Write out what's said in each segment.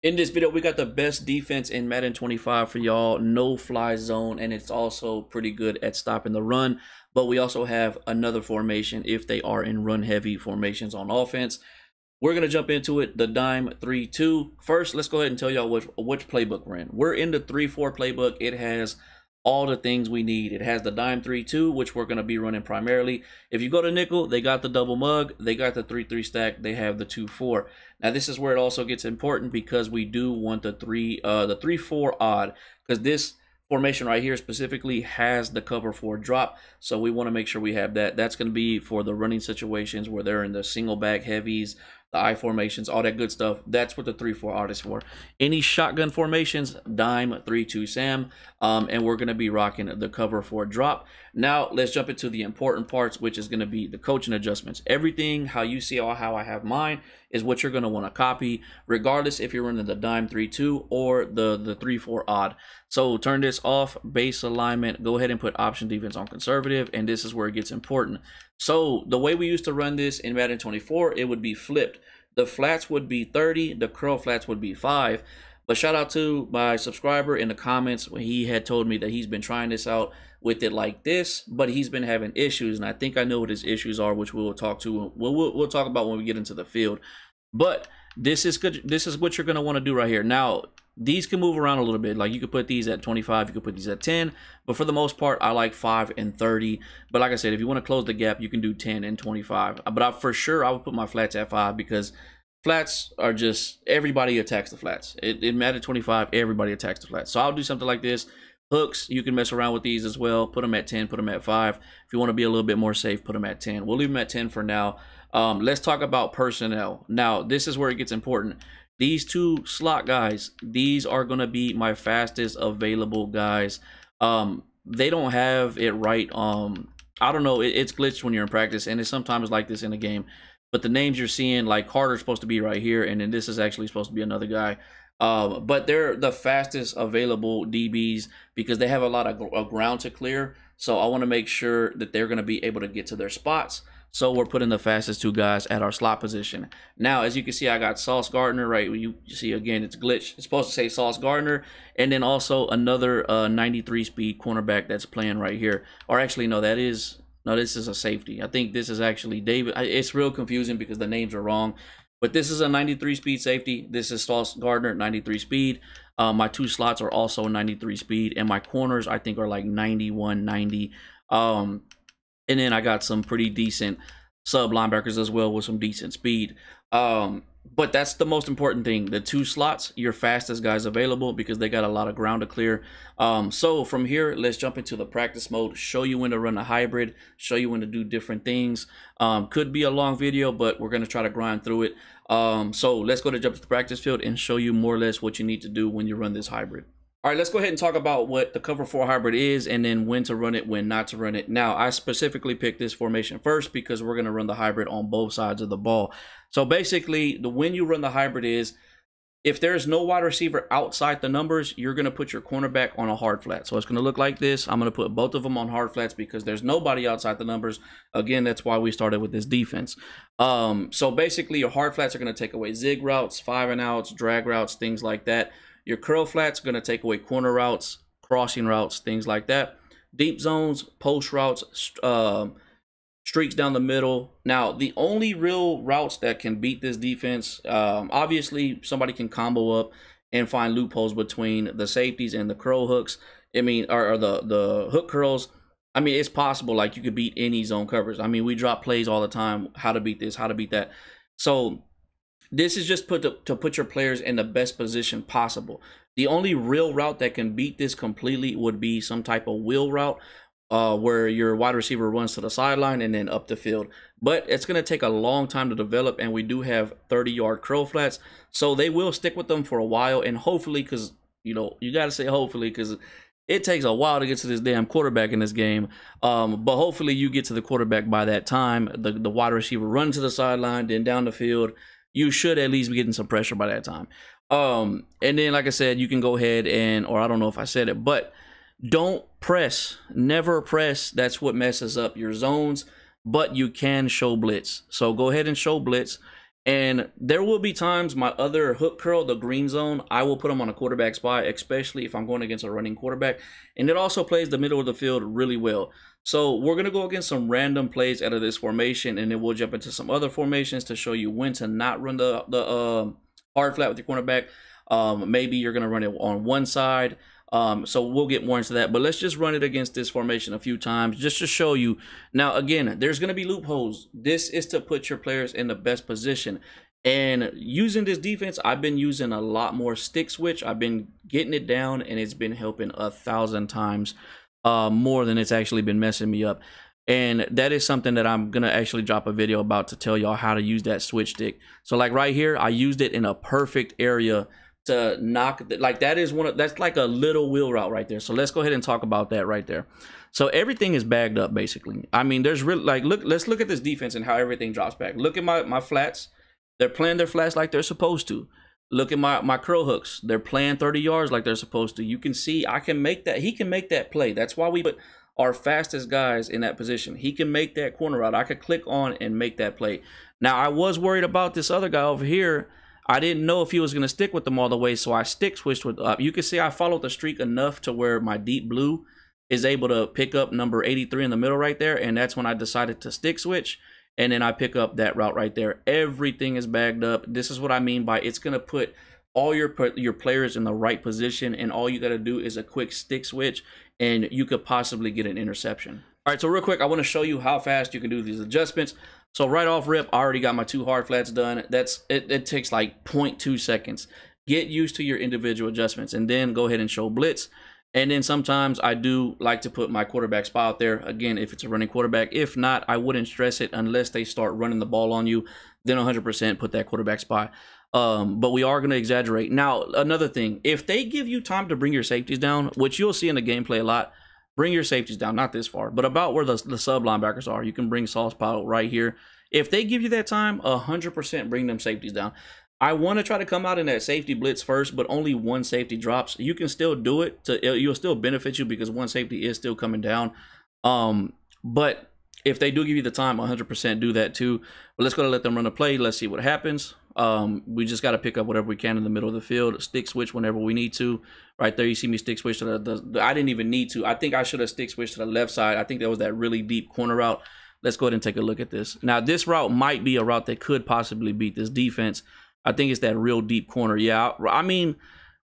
In this video, we got the best defense in Madden 25 for y'all, no fly zone, and it's also pretty good at stopping the run. But we also have another formation if they are in run heavy formations on offense. We're going to jump into it, the dime 3-2. First, let's go ahead and tell y'all which playbook we're in. We're in the 3-4 playbook. It has all the things we need. It has the dime 3-2, which we're going to be running primarily. If you go to nickel, they got the double mug, they got the 3-3 stack, they have the 2-4. Now this is where it also gets important because we do want the 3-4 odd, because this formation right here specifically has the cover 4 drop, so we want to make sure we have that. That's going to be for the running situations where they're in the single back heavies, the I formations, all that good stuff. That's what the 3-4 odd is for. Any shotgun formations, dime 3-2 Sam, and we're going to be rocking the cover 4 drop. Now let's jump into the important parts, which is going to be the coaching adjustments. Everything how you see or how I have mine is what you're going to want to copy, regardless if you're running the dime 3-2 or the 3-4 odd. So turn this off, base alignment, go ahead and put option defense on conservative, and this is where it gets important. So the way we used to run this in Madden 24, it would be flipped. The flats would be 30, the curl flats would be 5. But shout out to my subscriber in the comments when he had told me that he's been trying this out with it like this, but he's been having issues, and I think I know what his issues are, which we'll talk about when we get into the field. But this is good. This is what you're going to want to do right here. Now, these can move around a little bit. Like you could put these at 25, you could put these at 10, but for the most part, I like 5 and 30. But like I said, if you want to close the gap, you can do 10 and 25. But for sure, I would put my flats at 5 because flats are just, everybody attacks the flats. In Madden 25, everybody attacks the flats. So I'll do something like this. Hooks, you can mess around with these as well. Put them at 10, put them at 5. If you want to be a little bit more safe, put them at 10. We'll leave them at 10 for now. Let's talk about personnel. Now, this is where it gets important. These two slot guys, these are going to be my fastest available guys. They don't have it right. I don't know. It's glitched when you're in practice, and it's sometimes like this in a game. But the names you're seeing, like Carter's supposed to be right here, and then this is actually supposed to be another guy. But they're the fastest available DBs because they have a lot of ground to clear. So I want to make sure that they're going to be able to get to their spots. So we're putting the fastest two guys at our slot position. Now, as you can see, I got Sauce Gardner, right? You see, again, it's glitched. It's supposed to say Sauce Gardner. And then also another 93 speed cornerback that's playing right here. Or actually, no, this is a safety. I think this is actually David. It's real confusing because the names are wrong. But this is a 93 speed safety. This is Sauce Gardner, 93 speed. My two slots are also 93 speed. And my corners, I think, are like 91, 90. And then I got some pretty decent sub linebackers as well with some decent speed. But that's the most important thing. The two slots, your fastest guys available because they got a lot of ground to clear. So from here, let's jump into the practice mode, show you when to run a hybrid, show you when to do different things. Could be a long video, but we're going to try to grind through it. So let's go to jump to the practice field and show you more or less what you need to do when you run this hybrid. All right, let's go ahead and talk about what the cover 4 hybrid is and then when to run it, when not to run it. Now, I specifically picked this formation first because we're going to run the hybrid on both sides of the ball. So basically, when you run the hybrid is, if there's no wide receiver outside the numbers, you're going to put your cornerback on a hard flat. So it's going to look like this. I'm going to put both of them on hard flats because there's nobody outside the numbers. Again, that's why we started with this defense. So basically, your hard flats are going to take away zig routes, 5-and-outs, drag routes, things like that. Your curl flats are going to take away corner routes, crossing routes, things like that. Deep zones, post routes, streaks down the middle. Now, the only real routes that can beat this defense, obviously, somebody can combo up and find loopholes between the safeties and the curl hooks. I mean, or the hook curls. I mean, it's possible. Like, you could beat any zone covers. I mean, we drop plays all the time. How to beat this, how to beat that. So this is just to put your players in the best position possible. The only real route that can beat this completely would be some type of wheel route where your wide receiver runs to the sideline and then up the field. But it's going to take a long time to develop, and we do have 30-yard curl flats. So they will stick with them for a while, and hopefully, because, you know, you got to say hopefully because it takes a while to get to this damn quarterback in this game. But hopefully you get to the quarterback by that time. The wide receiver runs to the sideline, then down the field. You should at least be getting some pressure by that time. And then, like I said, you can go ahead and, or I don't know if I said it, but don't press. Never press. That's what messes up your zones. But you can show blitz. So go ahead and show blitz. And there will be times my other hook curl, the green zone, I will put them on a quarterback spot, especially if I'm going against a running quarterback. And it also plays the middle of the field really well. So we're going to go against some random plays out of this formation, and then we'll jump into some other formations to show you when to not run the hard flat with your cornerback. Maybe you're going to run it on one side. So we'll get more into that, but let's just run it against this formation a few times just to show you. Now, again, there's going to be loopholes. This is to put your players in the best position. And using this defense, I've been using a lot more stick switch. I've been getting it down, and it's been helping 1,000 times more than it's actually been messing me up. And that is something that I'm going to actually drop a video about to tell y'all how to use that switch stick. So like right here, I used it in a perfect area to knock, like that is that's like a little wheel route right there. So let's go ahead and talk about that right there. So everything is bagged up basically. I mean, there's really like, let's look at this defense and how everything drops back. Look at my flats. They're playing their flats like they're supposed to. Look at my curl hooks. They're playing 30 yards like they're supposed to. You can see I can make that. He can make that play. That's why we put our fastest guys in that position. He can make that corner route. I could click on and make that play. Now, I was worried about this other guy over here. I didn't know if he was going to stick with them all the way, so I stick switched with you can see I followed the streak enough to where my deep blue is able to pick up number 83 in the middle right there, and that's when I decided to stick switch, and then I pick up that route right there. Everything is bagged up. This is what I mean by it's going to put all your players in the right position, and all you got to do is a quick stick switch, and you could possibly get an interception. All right, so real quick, I want to show you how fast you can do these adjustments. So right off rip, I already got my 2 hard flats done. It takes like 0.2 seconds. Get used to your individual adjustments, and then go ahead and show blitz. And then sometimes I do like to put my quarterback spot out there. Again, if it's a running quarterback. If not, I wouldn't stress it unless they start running the ball on you. Then 100% put that quarterback spot. But we are going to exaggerate. Now, another thing, if they give you time to bring your safeties down, which you'll see in the gameplay a lot, bring your safeties down, not this far, but about where the sub linebackers are. You can bring Sauce Powell right here. If they give you that time, 100% bring them safeties down. I want to try to come out in that safety blitz first, but only one safety drops. You can still do it. You'll still benefit you because one safety is still coming down. But if they do give you the time, 100% do that too. But let's go to let them run a play. Let's see what happens. We just got to pick up whatever we can in the middle of the field. Stick switch whenever we need to. Right there, you see me stick switch to the I didn't even need to. I think I should have stick switched to the left side. I think that was that really deep corner route. Let's go ahead and take a look at this. Now, this route might be a route that could possibly beat this defense. I think it's that real deep corner. Yeah, I mean,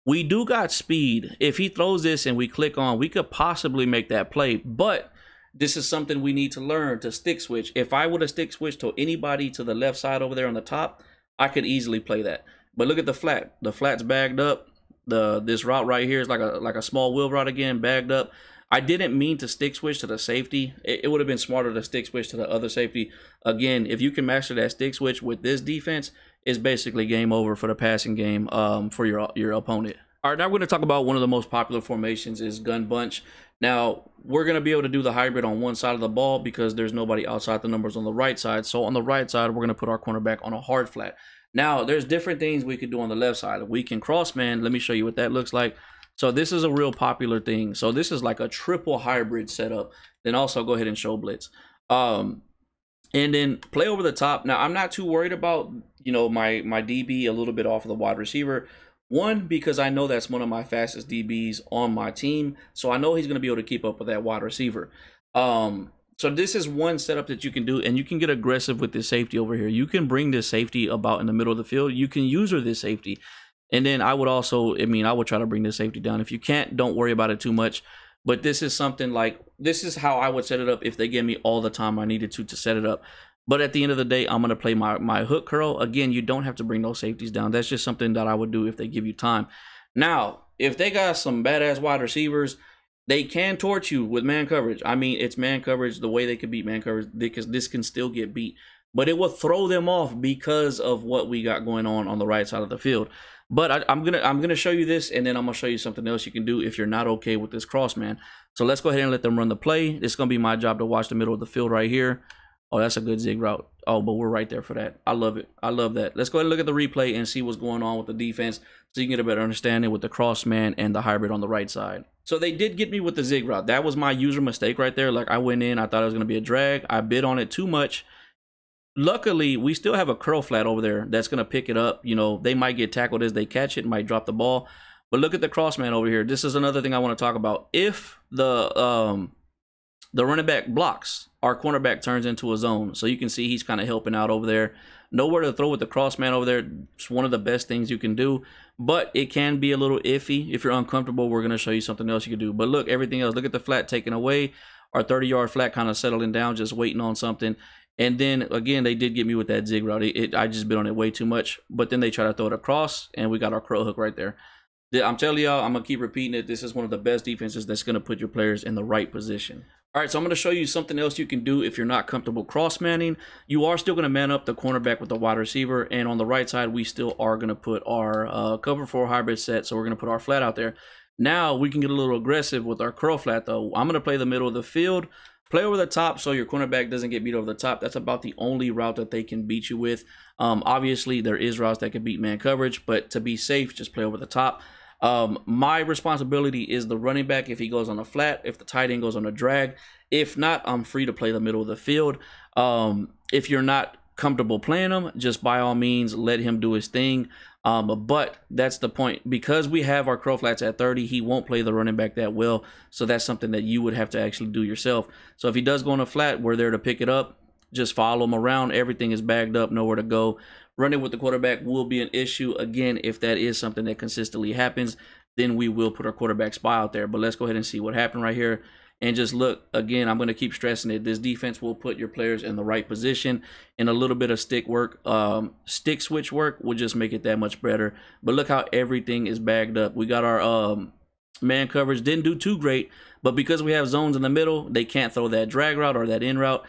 we do got speed. If he throws this and we click on, we could possibly make that play. But this is something we need to learn to stick switch. If I would have stick switched to anybody to the left side over there on the top, I could easily play that. But look at the flat. The flat's bagged up. This route right here is like a small wheel route again, bagged up. I didn't mean to stick switch to the safety. It would have been smarter to stick switch to the other safety. Again, if you can master that stick switch with this defense, it's basically game over for the passing game for your opponent. All right, now we're going to talk about one of the most popular formations is gun bunch. Now, we're going to be able to do the hybrid on one side of the ball because there's nobody outside the numbers on the right side. So on the right side, we're going to put our cornerback on a hard flat. Now, there's different things we could do on the left side. We can cross man. Let me show you what that looks like. So this is a real popular thing. So this is like a triple hybrid setup. Then also go ahead and show blitz. And then play over the top. Now, I'm not too worried about, you know, my DB a little bit off of the wide receiver. One, because I know that's one of my fastest DBs on my team. So I know he's going to be able to keep up with that wide receiver. So this is one setup that you can do, and you can get aggressive with this safety over here. You can bring this safety about in the middle of the field. You can use her this safety. And then I would also, I would try to bring this safety down. If you can't, don't worry about it too much. But this is something like, this is how I would set it up if they give me all the time I needed to set it up. But at the end of the day, I'm going to play my hook curl. Again, you don't have to bring those safeties down. That's just something that I would do if they give you time. Now, if they got some badass wide receivers, they can torch you with man coverage. I mean, it's man coverage the way they could beat man coverage, because this can still get beat. But it will throw them off because of what we got going on the right side of the field. But I'm gonna show you this, and then I'm gonna show you something else you can do if you're not okay with this cross man. So let's go ahead and let them run the play. It's gonna be my job to watch the middle of the field right here. Oh, that's a good zig route. Oh, but we're right there for that. I love it. I love that. Let's go ahead and look at the replay and see what's going on with the defense so you can get a better understanding with the cross man and the hybrid on the right side. So they did get me with the zig route. That was my user mistake right there. Like, I went in, I thought it was going to be a drag. I bid on it too much. Luckily, we still have a curl flat over there that's going to pick it up. You know, they might get tackled as they catch it, might drop the ball. But look at the cross man over here. This is another thing I want to talk about. If the running back blocks, our cornerback turns into a zone. So you can see he's kind of helping out over there. Nowhere to throw with the cross man over there. It's one of the best things you can do. But it can be a little iffy. If you're uncomfortable, we're going to show you something else you can do. But look, everything else. Look at the flat taken away. Our 30-yard flat kind of settling down, just waiting on something. And then, again, they did get me with that zig route. I just bit on it way too much. But then they try to throw it across, and we got our curl hook right there. I'm telling y'all, I'm going to keep repeating it. This is one of the best defenses that's going to put your players in the right position. All right, so I'm going to show you something else you can do if you're not comfortable cross-manning. You are still going to man up the cornerback with the wide receiver. And on the right side, we still are going to put our cover 4 hybrid set. So we're going to put our flat out there. Now we can get a little aggressive with our curl flat, though. I'm going to play the middle of the field. Play over the top so your cornerback doesn't get beat over the top. That's about the only route that they can beat you with. Obviously, there is routes that can beat man coverage, but to be safe, just play over the top. My responsibility is the running back if he goes on a flat, if the tight end goes on a drag. If not, I'm free to play the middle of the field. If you're not comfortable playing him, just by all means, let him do his thing. But that's the point. Because we have our curl flats at 30, he won't play the running back that well. So that's something that you would have to actually do yourself. So if he does go on a flat, we're there to pick it up. Just follow him around. Everything is bagged up, nowhere to go. Running with the quarterback will be an issue. Again, if that is something that consistently happens, then we will put our quarterback spy out there. But let's go ahead and see what happened right here. And just look, again, I'm going to keep stressing it. This defense will put your players in the right position, and a little bit of stick switch work will just make it that much better. But look how everything is bagged up. We got our man coverage. Didn't do too great, but because we have zones in the middle, they can't throw that drag route or that in route.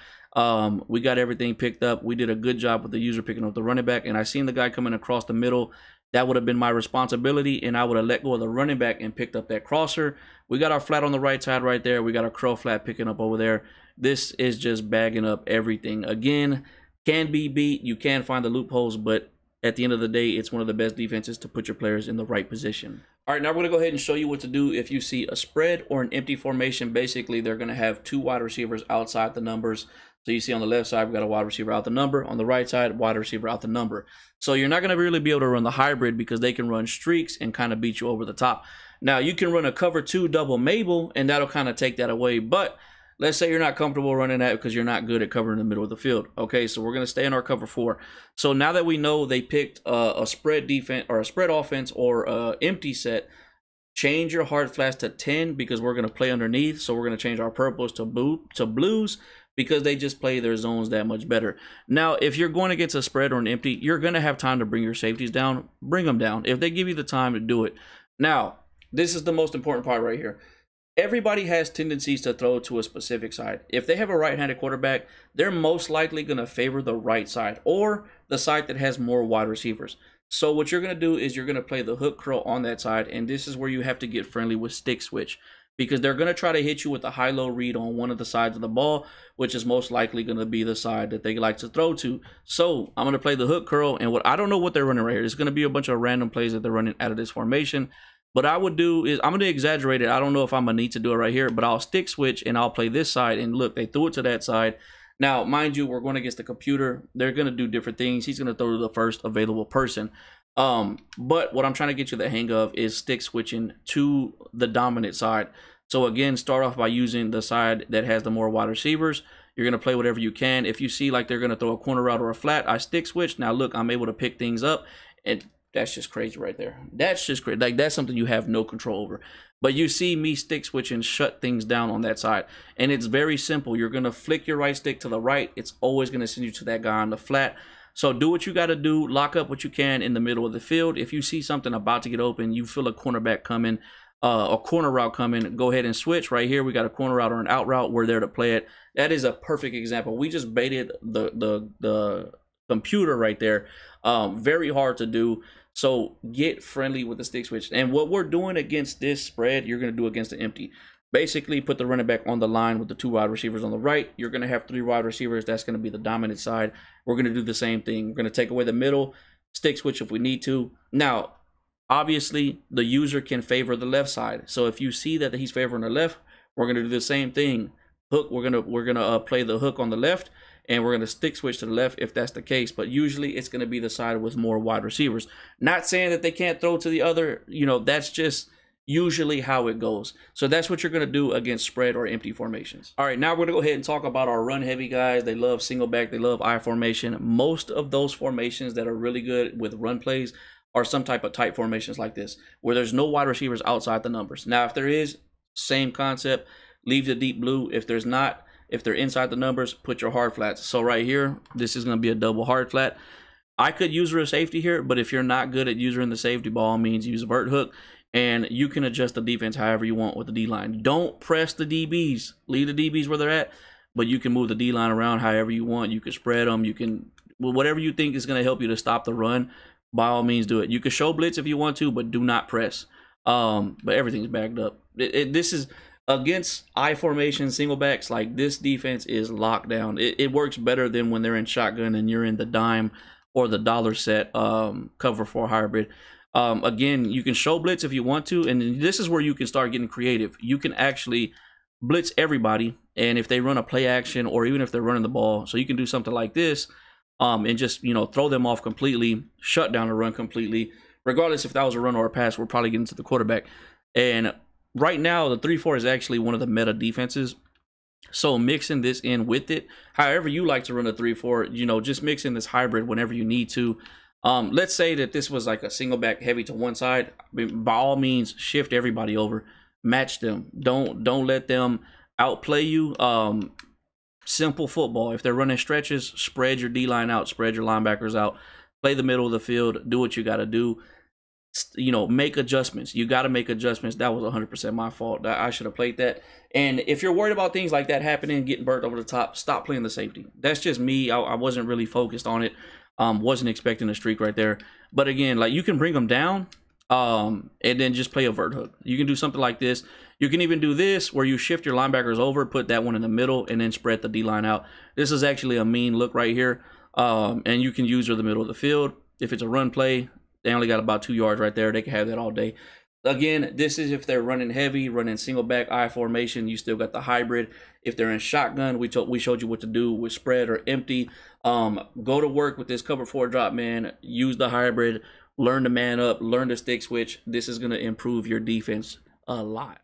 We got everything picked up. We did a good job with the user picking up the running back, and I seen the guy coming across the middle. That would have been my responsibility, and I would have let go of the running back and picked up that crosser. We got our flat on the right side right there. We got our curl flat picking up over there. This is just bagging up everything. Again, can be beat. You can find the loopholes, but at the end of the day, it's one of the best defenses to put your players in the right position. All right, now we're going to go ahead and show you what to do if you see a spread or an empty formation. Basically, they're going to have 2 wide receivers outside the numbers. So you see on the left side, we got a wide receiver out the number. On the right side, wide receiver out the number. So you're not going to really be able to run the hybrid because they can run streaks and kind of beat you over the top. Now, you can run a cover 2 double Mabel, and that'll kind of take that away. But let's say you're not comfortable running that because you're not good at covering the middle of the field. Okay, so we're going to stay in our cover 4. So now that we know they picked a spread defense or a spread offense or empty set, change your hard flats to 10 because we're going to play underneath. So we're going to change our purples to blues because they just play their zones that much better. Now, if you're going against a spread or an empty, you're going to have time to bring your safeties down. Bring them down if they give you the time to do it. Now, this is the most important part right here. Everybody has tendencies to throw to a specific side. If they have a right-handed quarterback, they're most likely going to favor the right side or the side that has more wide receivers. So what you're going to do is you're going to play the hook curl on that side, and this is where you have to get friendly with stick switch because they're going to try to hit you with a high-low read on one of the sides of the ball, which is most likely going to be the side that they like to throw to. So I'm going to play the hook curl, and I don't know what they're running right here. It's going to be a bunch of random plays that they're running out of this formation. What I would do is I'm going to exaggerate it. I don't know if I'm going to need to do it right here, but I'll stick switch and I'll play this side. And look, they threw it to that side. Now, mind you, we're going against the computer. They're going to do different things. He's going to throw to the first available person. But what I'm trying to get you the hang of is stick switching to the dominant side. So again, start off by using the side that has the more wide receivers. You're going to play whatever you can. If you see like they're going to throw a corner route or a flat, I stick switch. Now look, I'm able to pick things up, and that's just crazy right there. That's just crazy. Like, that's something you have no control over. But you see me stick switch and shut things down on that side. And it's very simple. You're going to flick your right stick to the right. It's always going to send you to that guy on the flat. So do what you got to do. Lock up what you can in the middle of the field. If you see something about to get open, you feel a cornerback coming, a corner route coming, go ahead and switch. Right here, we got a corner route or an out route. We're there to play it. That is a perfect example. We just baited the computer right there. Very hard to do. So get friendly with the stick switch. And what we're doing against this spread, you're going to do against the empty. Basically, put the running back on the line with the 2 wide receivers on the right. You're going to have 3 wide receivers. That's going to be the dominant side. We're going to do the same thing. We're going to take away the middle, stick switch if we need to. Now, obviously, the user can favor the left side. So if you see that he's favoring the left, we're going to do the same thing. Hook, we're gonna play the hook on the left. and we're going to stick switch to the left if that's the case. But usually it's going to be the side with more wide receivers. Not saying that they can't throw to the other, you know, that's just usually how it goes. So that's what you're going to do against spread or empty formations. All right, now we're going to go ahead and talk about our run heavy guys. They love single back, they love I formation. Most of those formations that are really good with run plays are some type of tight formations like this, where there's no wide receivers outside the numbers. Now, if there is, same concept, leave the deep blue. If there's not, if they're inside the numbers, put your hard flats. So right here, this is going to be a double hard flat. I could use a safety here, but if you're not good at using the safety, by all means, use a vert hook. And you can adjust the defense however you want with the D-line. Don't press the DBs. Leave the DBs where they're at, but you can move the D-line around however you want. You can spread them. You can, whatever you think is going to help you to stop the run, by all means do it. You can show blitz if you want to, but do not press. But everything's backed up. This is against I formation, single backs, like this defense is locked down. It works better than when they're in shotgun and you're in the dime or the dollar set cover 4 hybrid. Again, you can show blitz if you want to, and this is where you can start getting creative. You can actually blitz everybody, and if they run a play action or even if they're running the ball, so you can do something like this and just, you know, throw them off completely, shut down the run completely. Regardless if that was a run or a pass, we're probably getting to the quarterback. And right now, the 3-4 is actually one of the meta defenses. So mixing this in with it, however you like to run a 3-4, you know, just mix in this hybrid whenever you need to. Let's say that this was like a single back heavy to one side. By all means, shift everybody over, match them. Don't let them outplay you. Simple football. If they're running stretches, spread your D-line out, spread your linebackers out, play the middle of the field, do what you got to do. You know, make adjustments. You got to make adjustments. That was 100% my fault. I should have played that. And if you're worried about things like that happening, getting burnt over the top, stop playing the safety. That's just me. I wasn't really focused on it. Wasn't expecting a streak right there. But again, like, you can bring them down and then just play a vert hook. You can do something like this. You can even do this where you shift your linebackers over, put that one in the middle, and then spread the D-line out. This is actually a mean look right here. And you can use her the middle of the field. If it's a run play, they only got about 2 yards right there. They can have that all day. Again, this is if they're running heavy, running single back I formation. You still got the hybrid. If they're in shotgun, we showed you what to do with spread or empty. Go to work with this cover 4 drop, man. Use the hybrid. Learn to man up. Learn to stick switch. This is going to improve your defense a lot.